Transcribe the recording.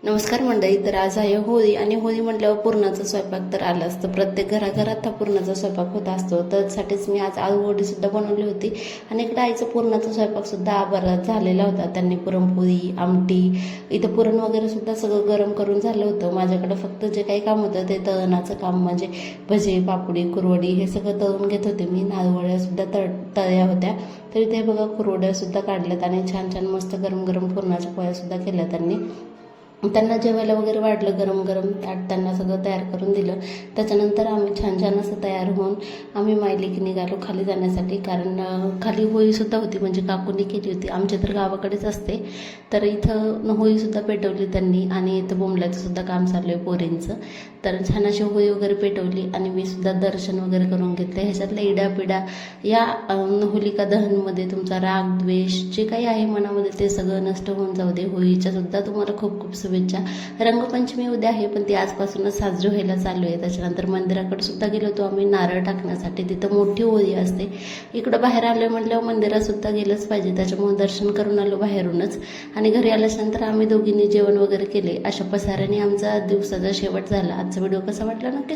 नमस्कार मंडळी. तर आज आहे होळी आणि होळी म्हटल्यावर पुरणाचा स्वयंपाक तर आला असतं. प्रत्येक घराघरात हा पुरणाचा स्वयंपाक होत असतो. त्यासाठीच मी आज आळूवडी सुद्धा बनवली होती आणि इकडे आईचा पुरणाचा स्वयंपाक सुद्धा बराच झालेला होता. त्यांनी पुरणपोळी, आमटी, इथं पुरण वगैरे सुद्धा सगळं गरम करून झालं होतं. माझ्याकडे फक्त जे काही काम होतं ते तळणाचं काम, म्हणजे भजे, पापडी, कुरवडी हे सगळं तळून घेत होते मी. नारळवड्या सुद्धा तळल्या होत्या. तरी ते बघा कुरवड्या सुद्धा काढल्यात आणि छान छान मस्त गरम गरम पुरणाच्या पोळ्या सुद्धा केल्या त्यांना जेवायला वगैरे वाढलं. गरम गरम ताट त्यांना सगळं तयार करून दिलं. त्याच्यानंतर आम्ही छान छान असं तयार होऊन आम्ही मायलेकी निघालो खाली जाण्यासाठी. कारण खाली होळीसुद्धा होती, म्हणजे काकूंनी केली होती. आमच्या तर गावाकडेच असते. तर इथं होळीसुद्धा पेटवली त्यांनी आणि इथं बोंबल्याचं सुद्धा काम चालू आहे पोरींचं. तर छान अशी होळी वगैरे पेटवली आणि मी सुद्धा दर्शन वगैरे करून घेतले. ह्याच्यातल्या इडापिडा या होलिका दहनमध्ये तुमचा राग, द्वेष जे काही आहे मनामध्ये ते सगळं नष्ट होऊन जाऊ दे. होळीच्या सुद्धा तुम्हाला खूप खूप शुभेच्छा. रंगपंचमी उद्या आहे, पण ती आजपासूनच साजरी व्हायला चालू आहे. त्याच्यानंतर मंदिराकडे सुद्धा गेलो होतो आम्ही नारळ टाकण्यासाठी. तिथं मोठी होळी असते. इकडं बाहेर आलो म्हटल्यावर मंदिरात सुद्धा गेलंच पाहिजे. त्याच्यामुळे दर्शन करून आलो बाहेरूनच आणि घरी आल्यानंतर आम्ही दोघींनी जेवण वगैरे केले. अशा पसाऱ्याने आमचा दिवसाचा शेवट झाला. आजचा व्हिडिओ कसा वाटला नक्की